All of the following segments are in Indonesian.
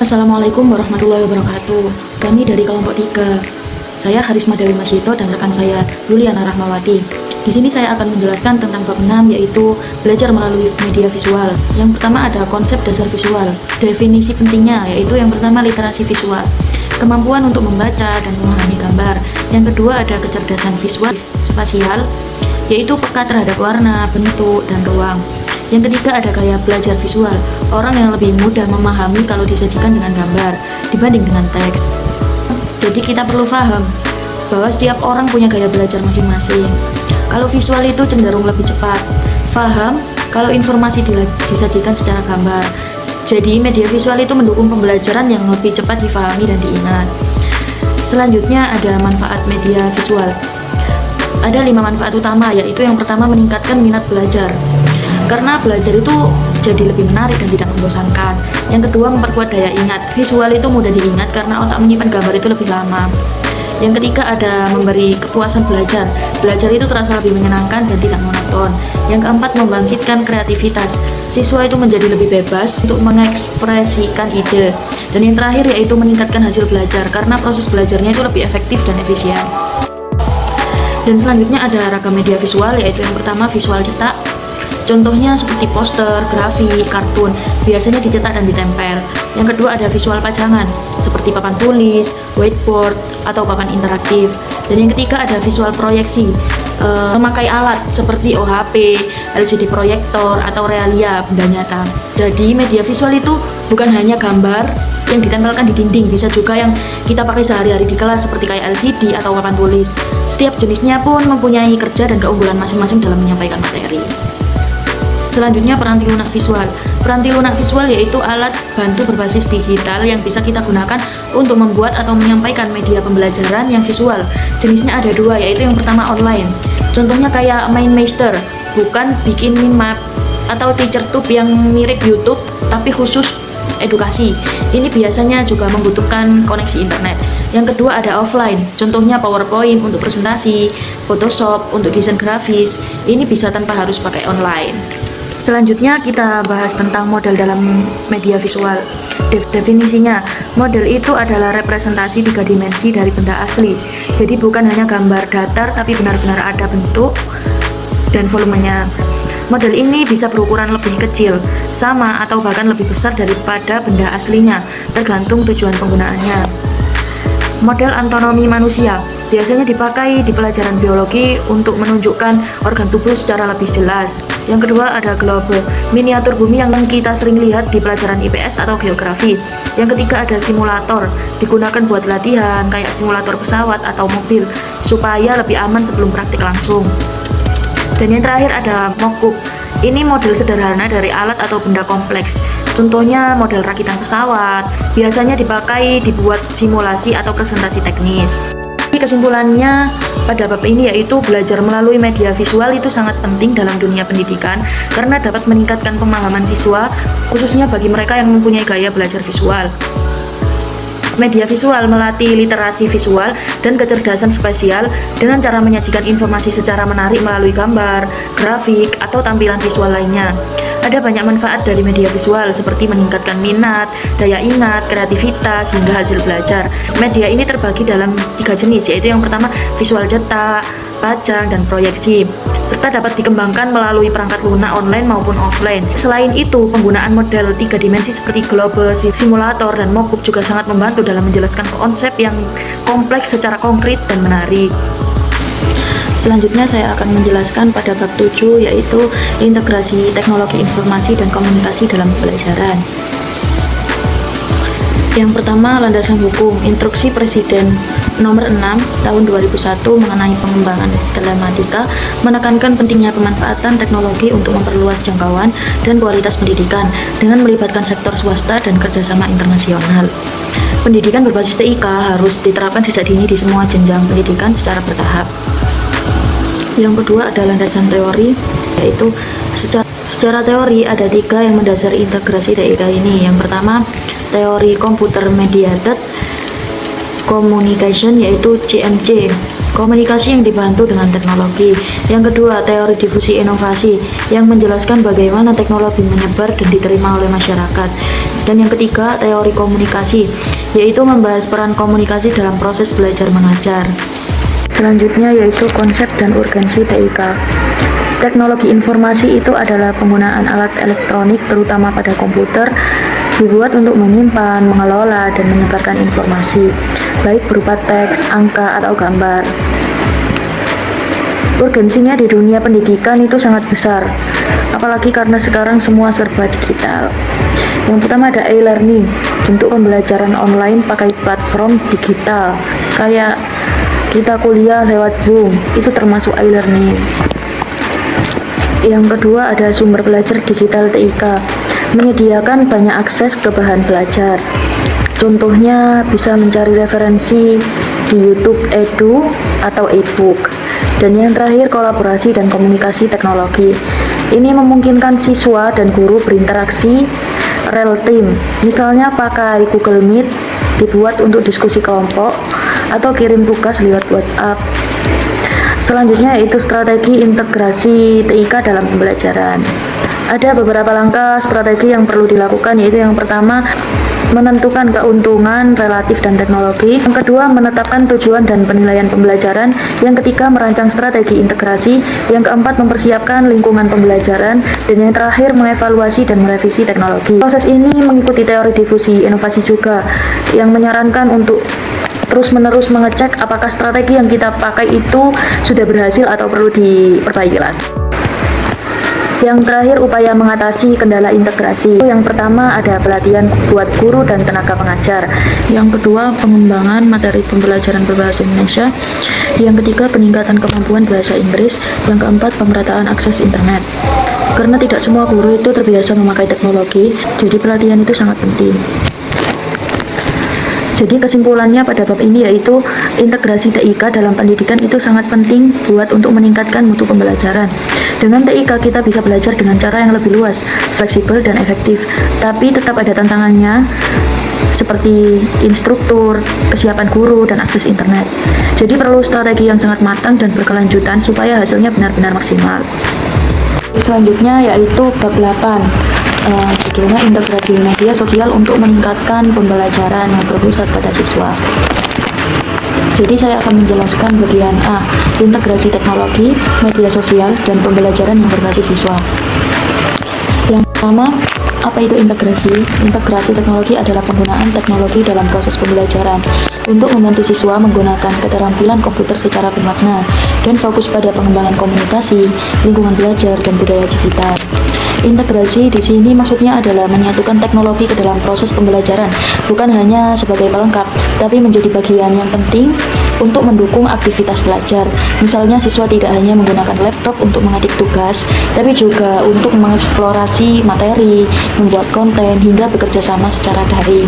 Assalamualaikum warahmatullahi wabarakatuh. Kami dari kelompok 3. Saya Harisma Dewi Masyito dan rekan saya Yuliana Rahmawati. Di sini saya akan menjelaskan tentang bab 6, yaitu belajar melalui media visual. Yang pertama ada konsep dasar visual. Definisi pentingnya yaitu yang pertama literasi visual, kemampuan untuk membaca dan memahami gambar. Yang kedua ada kecerdasan visual spasial, yaitu peka terhadap warna, bentuk, dan ruang. Yang ketiga ada gaya belajar visual, orang yang lebih mudah memahami kalau disajikan dengan gambar dibanding dengan teks. Jadi kita perlu paham bahwa setiap orang punya gaya belajar masing-masing. Kalau visual itu cenderung lebih cepat, paham kalau informasi disajikan secara gambar. Jadi media visual itu mendukung pembelajaran yang lebih cepat difahami dan diingat. Selanjutnya ada manfaat media visual. Ada 5 manfaat utama, yaitu yang pertama meningkatkan minat belajar. Karena belajar itu jadi lebih menarik dan tidak membosankan. Yang kedua memperkuat daya ingat. Visual itu mudah diingat karena otak menyimpan gambar itu lebih lama. Yang ketiga ada memberi kepuasan belajar. Belajar itu terasa lebih menyenangkan dan tidak monoton. Yang keempat membangkitkan kreativitas. Siswa itu menjadi lebih bebas untuk mengekspresikan ide. Dan yang terakhir yaitu meningkatkan hasil belajar karena proses belajarnya itu lebih efektif dan efisien. Dan selanjutnya ada ragam media visual, yaitu yang pertama visual cetak. Contohnya seperti poster, grafik, kartun, biasanya dicetak dan ditempel. Yang kedua ada visual pajangan, seperti papan tulis, whiteboard, atau papan interaktif. Dan yang ketiga ada visual proyeksi, memakai alat seperti OHP, LCD proyektor, atau realia benda nyata. Jadi media visual itu bukan hanya gambar yang ditempelkan di dinding, bisa juga yang kita pakai sehari-hari di kelas seperti kayak LCD atau papan tulis. Setiap jenisnya pun mempunyai kerja dan keunggulan masing-masing dalam menyampaikan materi. Selanjutnya peranti lunak visual. Peranti lunak visual yaitu alat bantu berbasis digital yang bisa kita gunakan untuk membuat atau menyampaikan media pembelajaran yang visual. Jenisnya ada 2, yaitu yang pertama online. Contohnya kayak MindMeister, bukan bikin map, atau TeacherTube yang mirip YouTube tapi khusus edukasi. Ini biasanya juga membutuhkan koneksi internet. Yang kedua ada offline, contohnya PowerPoint untuk presentasi, Photoshop untuk desain grafis. Ini bisa tanpa harus pakai online. Selanjutnya kita bahas tentang model dalam media visual. Definisinya, model itu adalah representasi 3 dimensi dari benda asli. Jadi bukan hanya gambar datar, tapi benar-benar ada bentuk dan volumenya. Model ini bisa berukuran lebih kecil, sama atau bahkan lebih besar daripada benda aslinya, tergantung tujuan penggunaannya. Model anatomi manusia biasanya dipakai di pelajaran biologi untuk menunjukkan organ tubuh secara lebih jelas. Yang kedua ada globe, miniatur bumi yang kita sering lihat di pelajaran IPS atau geografi. Yang ketiga ada simulator, digunakan buat latihan kayak simulator pesawat atau mobil supaya lebih aman sebelum praktik langsung. Dan yang terakhir ada mock-up. Ini model sederhana dari alat atau benda kompleks. Contohnya model rakitan pesawat, biasanya dipakai dibuat simulasi atau presentasi teknis. Kesimpulannya pada bab ini yaitu belajar melalui media visual itu sangat penting dalam dunia pendidikan karena dapat meningkatkan pemahaman siswa, khususnya bagi mereka yang mempunyai gaya belajar visual. Media visual melatih literasi visual dan kecerdasan spasial dengan cara menyajikan informasi secara menarik melalui gambar, grafik, atau tampilan visual lainnya. Ada banyak manfaat dari media visual seperti meningkatkan minat, daya ingat, kreativitas, hingga hasil belajar. Media ini terbagi dalam 3 jenis, yaitu yang pertama visual cetak, pajang, dan proyeksi, serta dapat dikembangkan melalui perangkat lunak online maupun offline. Selain itu, penggunaan model 3 dimensi seperti globe, simulator, dan mock-up juga sangat membantu dalam menjelaskan konsep yang kompleks secara konkret dan menarik. Selanjutnya saya akan menjelaskan pada bab 7, yaitu integrasi teknologi informasi dan komunikasi dalam pembelajaran. Yang pertama, landasan hukum. Instruksi Presiden nomor 6 tahun 2001 mengenai pengembangan telematika menekankan pentingnya pemanfaatan teknologi untuk memperluas jangkauan dan kualitas pendidikan dengan melibatkan sektor swasta dan kerjasama internasional. Pendidikan berbasis TIK harus diterapkan sejak dini di semua jenjang pendidikan secara bertahap. Yang kedua ada landasan teori, yaitu secara teori ada 3 yang mendasari integrasi TIK ini. Yang pertama, teori Computer Mediated Communication, yaitu CMC, komunikasi yang dibantu dengan teknologi. Yang kedua, teori difusi inovasi yang menjelaskan bagaimana teknologi menyebar dan diterima oleh masyarakat. Dan yang ketiga, teori komunikasi, yaitu membahas peran komunikasi dalam proses belajar mengajar. Selanjutnya yaitu konsep dan urgensi TIK. Teknologi informasi itu adalah penggunaan alat elektronik terutama pada komputer dibuat untuk menyimpan, mengelola, dan menyebarkan informasi, baik berupa teks, angka, atau gambar. Urgensinya di dunia pendidikan itu sangat besar, apalagi karena sekarang semua serba digital. Yang pertama ada e-learning, bentuk pembelajaran online pakai platform digital, kayak kita kuliah lewat Zoom, itu termasuk e-learning. Yang kedua ada sumber belajar digital TIK, menyediakan banyak akses ke bahan belajar. Contohnya bisa mencari referensi di YouTube Edu atau e-book. Dan yang terakhir kolaborasi dan komunikasi teknologi. Ini memungkinkan siswa dan guru berinteraksi real time. Misalnya pakai Google Meet dibuat untuk diskusi kelompok atau kirim tugas lewat WhatsApp. Selanjutnya yaitu strategi integrasi TIK dalam pembelajaran. Ada beberapa langkah strategi yang perlu dilakukan, yaitu yang pertama menentukan keuntungan relatif dan teknologi, yang kedua menetapkan tujuan dan penilaian pembelajaran, yang ketiga merancang strategi integrasi, yang keempat mempersiapkan lingkungan pembelajaran, dan yang terakhir mengevaluasi dan merevisi teknologi. Proses ini mengikuti teori difusi inovasi juga, yang menyarankan untuk terus-menerus mengecek apakah strategi yang kita pakai itu sudah berhasil atau perlu diperbaiki lagi. Yang terakhir, upaya mengatasi kendala integrasi. Yang pertama ada pelatihan buat guru dan tenaga pengajar. Yang kedua, pengembangan materi pembelajaran berbahasa Indonesia. Yang ketiga, peningkatan kemampuan bahasa Inggris. Yang keempat, pemerataan akses internet. Karena tidak semua guru itu terbiasa memakai teknologi, jadi pelatihan itu sangat penting. Jadi kesimpulannya pada bab ini yaitu integrasi TIK dalam pendidikan itu sangat penting buat untuk meningkatkan mutu pembelajaran. Dengan TIK kita bisa belajar dengan cara yang lebih luas, fleksibel dan efektif. Tapi tetap ada tantangannya seperti instruktur, kesiapan guru, dan akses internet. Jadi perlu strategi yang sangat matang dan berkelanjutan supaya hasilnya benar-benar maksimal. Selanjutnya yaitu bab 8. Judulnya integrasi media sosial untuk meningkatkan pembelajaran yang berpusat pada siswa. Jadi saya akan menjelaskan bagian A, integrasi teknologi, media sosial, dan pembelajaran yang berbasis siswa. Yang pertama, apa itu integrasi? Integrasi teknologi adalah penggunaan teknologi dalam proses pembelajaran untuk membantu siswa menggunakan keterampilan komputer secara bermakna dan fokus pada pengembangan komunikasi, lingkungan belajar, dan budaya digital. Integrasi di sini maksudnya adalah menyatukan teknologi ke dalam proses pembelajaran, bukan hanya sebagai pelengkap, tapi menjadi bagian yang penting untuk mendukung aktivitas belajar. Misalnya siswa tidak hanya menggunakan laptop untuk mengetik tugas, tapi juga untuk mengeksplorasi materi, membuat konten, hingga bekerja sama secara daring.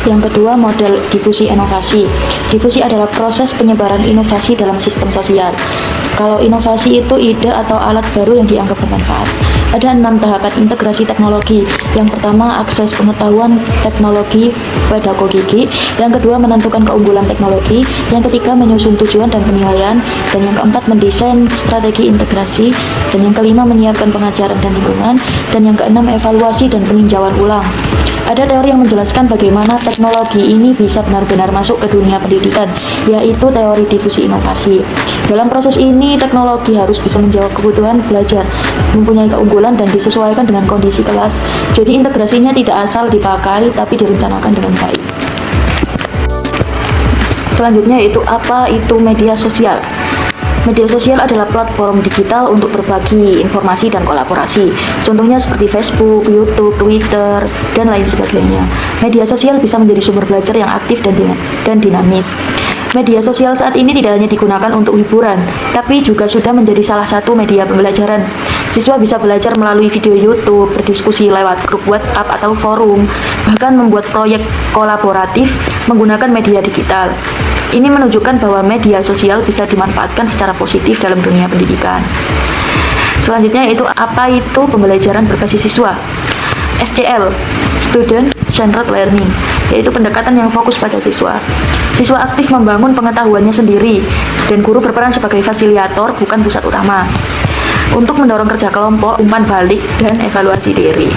Yang kedua, model difusi inovasi. Difusi adalah proses penyebaran inovasi dalam sistem sosial. Kalau inovasi itu ide atau alat baru yang dianggap bermanfaat. Ada 6 tahapan integrasi teknologi. Yang pertama, akses pengetahuan teknologi pedagogiki. Yang kedua, menentukan keunggulan teknologi. Yang ketiga, menyusun tujuan dan penilaian. Dan yang keempat, mendesain strategi integrasi. Dan yang kelima, menyiapkan pengajaran dan lingkungan. Dan yang keenam, evaluasi dan peninjauan ulang. Ada teori yang menjelaskan bagaimana teknologi ini bisa benar-benar masuk ke dunia pendidikan, yaitu teori difusi inovasi. Dalam proses ini, teknologi harus bisa menjawab kebutuhan belajar, mempunyai keunggulan dan disesuaikan dengan kondisi kelas. Jadi integrasinya tidak asal dipakai, tapi direncanakan dengan baik. Selanjutnya yaitu apa itu media sosial. Media sosial adalah platform digital untuk berbagi informasi dan kolaborasi. Contohnya seperti Facebook, YouTube, Twitter, dan lain sebagainya. Media sosial bisa menjadi sumber belajar yang aktif dan dinamis. Media sosial saat ini tidak hanya digunakan untuk hiburan, tapi juga sudah menjadi salah satu media pembelajaran. Siswa bisa belajar melalui video YouTube, berdiskusi lewat grup WhatsApp atau forum, bahkan membuat proyek kolaboratif menggunakan media digital. Ini menunjukkan bahwa media sosial bisa dimanfaatkan secara positif dalam dunia pendidikan. Selanjutnya yaitu apa itu pembelajaran berbasis siswa. SCL, Student Centered Learning, yaitu pendekatan yang fokus pada siswa. Siswa aktif membangun pengetahuannya sendiri, dan guru berperan sebagai fasilitator, bukan pusat utama, untuk mendorong kerja kelompok, umpan balik, dan evaluasi diri.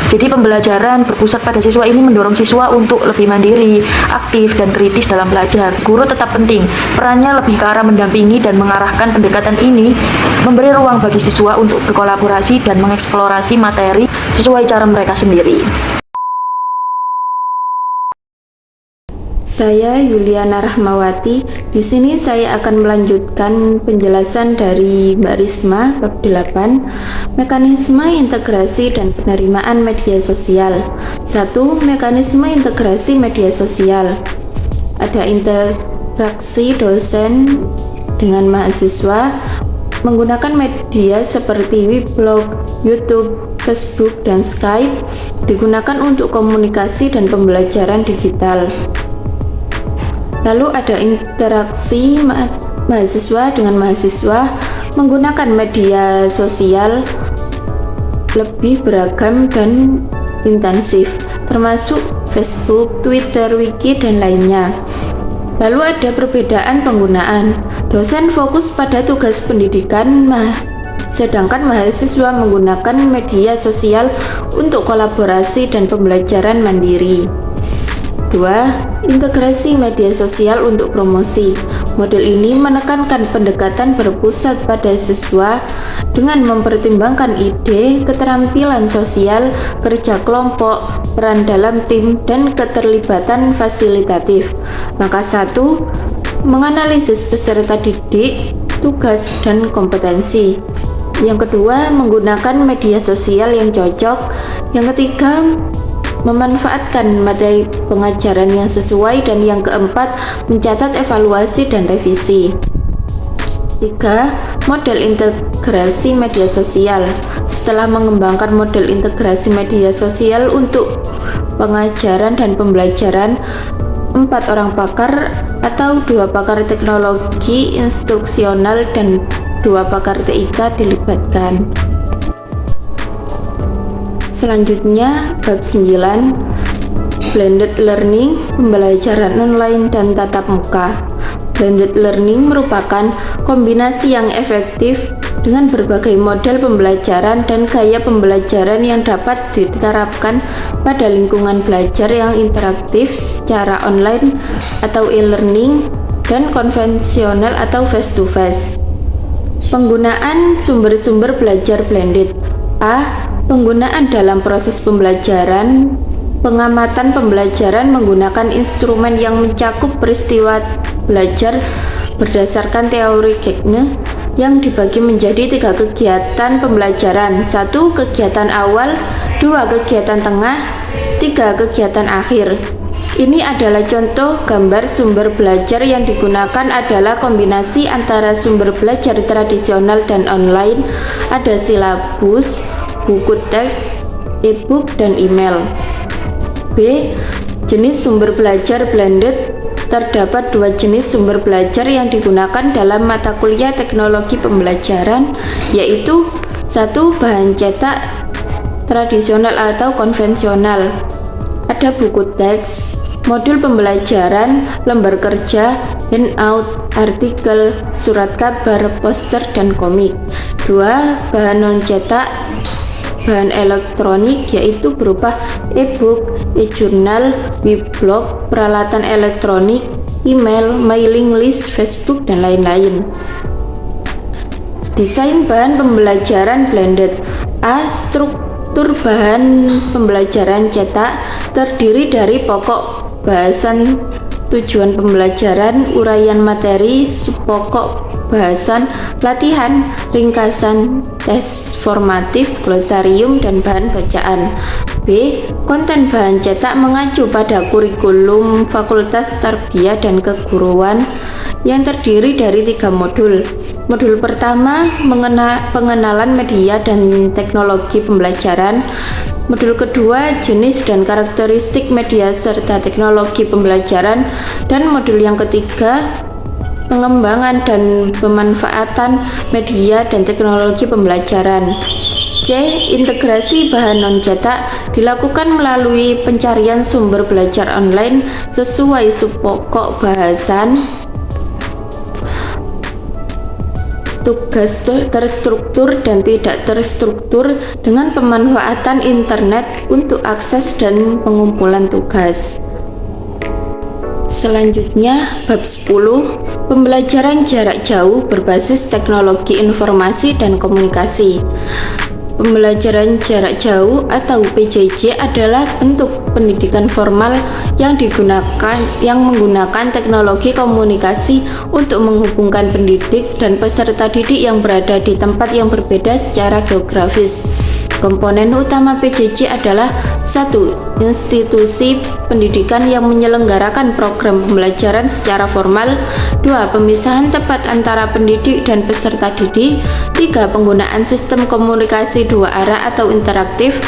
Jadi pembelajaran berpusat pada siswa ini mendorong siswa untuk lebih mandiri, aktif, dan kritis dalam belajar. Guru tetap penting, perannya lebih ke arah mendampingi dan mengarahkan. Pendekatan ini memberi ruang bagi siswa untuk berkolaborasi dan mengeksplorasi materi sesuai cara mereka sendiri. Saya Yuliana Rahmawati. Di sini saya akan melanjutkan penjelasan dari Mbak Risma bab 8, mekanisme integrasi dan penerimaan media sosial. 1. Mekanisme integrasi media sosial. Ada interaksi dosen dengan mahasiswa menggunakan media seperti Weblog, YouTube, Facebook, dan Skype digunakan untuk komunikasi dan pembelajaran digital. Lalu ada interaksi mahasiswa dengan mahasiswa menggunakan media sosial lebih beragam dan intensif, termasuk Facebook, Twitter, Wiki, dan lainnya. Lalu ada perbedaan penggunaan. Dosen fokus pada tugas pendidikan, sedangkan mahasiswa menggunakan media sosial untuk kolaborasi dan pembelajaran mandiri. 2. Integrasi media sosial untuk promosi. Model ini menekankan pendekatan berpusat pada siswa dengan mempertimbangkan ide, keterampilan sosial, kerja kelompok, peran dalam tim, dan keterlibatan fasilitatif. Langkah 1. Menganalisis peserta didik, tugas, dan kompetensi. Yang kedua, menggunakan media sosial yang cocok. Yang ketiga, memanfaatkan materi pengajaran yang sesuai, dan yang keempat, mencatat evaluasi dan revisi. 3. Model integrasi media sosial. Setelah mengembangkan model integrasi media sosial untuk pengajaran dan pembelajaran, 4 orang pakar atau 2 pakar teknologi instruksional dan 2 pakar TIK dilibatkan. Selanjutnya, bab 9, Blended Learning, pembelajaran online dan tatap muka. Blended Learning merupakan kombinasi yang efektif dengan berbagai model pembelajaran dan gaya pembelajaran yang dapat diterapkan pada lingkungan belajar yang interaktif secara online atau e-learning dan konvensional atau face-to-face. Penggunaan sumber-sumber belajar blended. A. Penggunaan dalam proses pembelajaran. Pengamatan pembelajaran menggunakan instrumen yang mencakup peristiwa belajar berdasarkan teori Gagne yang dibagi menjadi 3 kegiatan pembelajaran. 1. Kegiatan awal, 2. Kegiatan tengah, 3. Kegiatan akhir. Ini adalah contoh gambar sumber belajar yang digunakan adalah kombinasi antara sumber belajar tradisional dan online. Ada silabus, buku teks, e-book, dan email. B. Jenis sumber belajar blended. Terdapat 2 jenis sumber belajar yang digunakan dalam mata kuliah teknologi pembelajaran, yaitu 1. Bahan cetak tradisional atau konvensional. Ada buku teks, modul pembelajaran, lembar kerja, handout, artikel, surat kabar, poster, dan komik. 2. Bahan non-cetak, bahan elektronik, yaitu berupa e-book, e-jurnal, weblog, peralatan elektronik, email, mailing list, Facebook, dan lain-lain. Desain bahan pembelajaran blended. A. Struktur bahan pembelajaran cetak terdiri dari pokok bahasan, tujuan pembelajaran, uraian materi, subpokok bahasan, latihan, ringkasan, tes formatif, glosarium, dan bahan bacaan. B. Konten bahan cetak mengacu pada kurikulum Fakultas Tarbiyah dan Keguruan yang terdiri dari 3 modul. Modul pertama, pengenalan media dan teknologi pembelajaran. Modul kedua, jenis dan karakteristik media serta teknologi pembelajaran. Dan modul yang ketiga, pengembangan dan pemanfaatan media dan teknologi pembelajaran. C. Integrasi bahan non-cetak dilakukan melalui pencarian sumber belajar online sesuai subpokok bahasan. tugas terstruktur dan tidak terstruktur dengan pemanfaatan internet untuk akses dan pengumpulan tugas. Selanjutnya, bab 10, pembelajaran jarak jauh berbasis teknologi informasi dan komunikasi. Pembelajaran jarak jauh atau PJJ adalah bentuk pendidikan formal yang menggunakan teknologi komunikasi untuk menghubungkan pendidik dan peserta didik yang berada di tempat yang berbeda secara geografis. Komponen utama PJJ adalah 1. Institusi pendidikan yang menyelenggarakan program pembelajaran secara formal. 2. Pemisahan tepat antara pendidik dan peserta didik. 3. Penggunaan sistem komunikasi dua arah atau interaktif.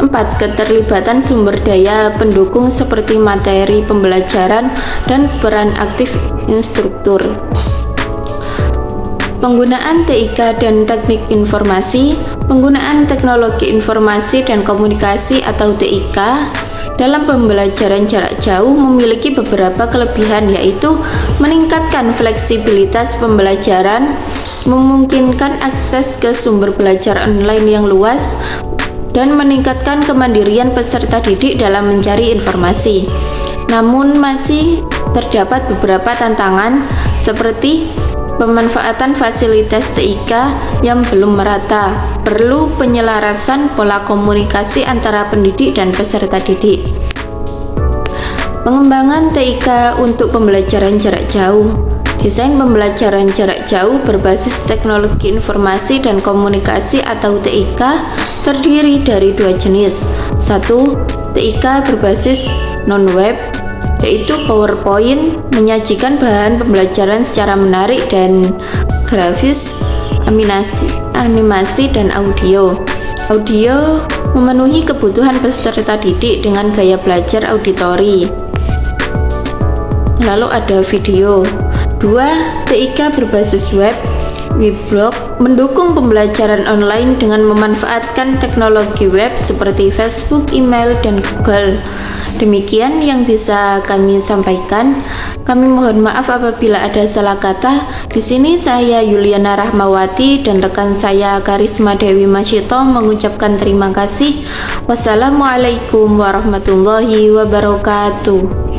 4. Keterlibatan sumber daya pendukung seperti materi pembelajaran dan peran aktif instruktur. Penggunaan TIK dan teknik informasi. Penggunaan teknologi informasi dan komunikasi atau TIK dalam pembelajaran jarak jauh memiliki beberapa kelebihan, yaitu meningkatkan fleksibilitas pembelajaran, memungkinkan akses ke sumber belajar online yang luas, dan meningkatkan kemandirian peserta didik dalam mencari informasi. Namun masih terdapat beberapa tantangan seperti pemanfaatan fasilitas TIK yang belum merata, perlu penyelarasan pola komunikasi antara pendidik dan peserta didik. Pengembangan TIK untuk pembelajaran jarak jauh. Desain pembelajaran jarak jauh berbasis teknologi informasi dan komunikasi atau TIK terdiri dari dua jenis. 1. TIK berbasis non-web, yaitu PowerPoint, menyajikan bahan pembelajaran secara menarik dan grafis, animasi dan audio. Audio memenuhi kebutuhan peserta didik dengan gaya belajar auditori. Lalu ada video. 2. TIK berbasis web, Weblog, mendukung pembelajaran online dengan memanfaatkan teknologi web seperti Facebook, email, dan Google. Demikian yang bisa kami sampaikan. Kami mohon maaf apabila ada salah kata. Di sini saya Yuliana Rahmawati dan rekan saya Karisma Dewi Masyito mengucapkan terima kasih. Wassalamualaikum warahmatullahi wabarakatuh.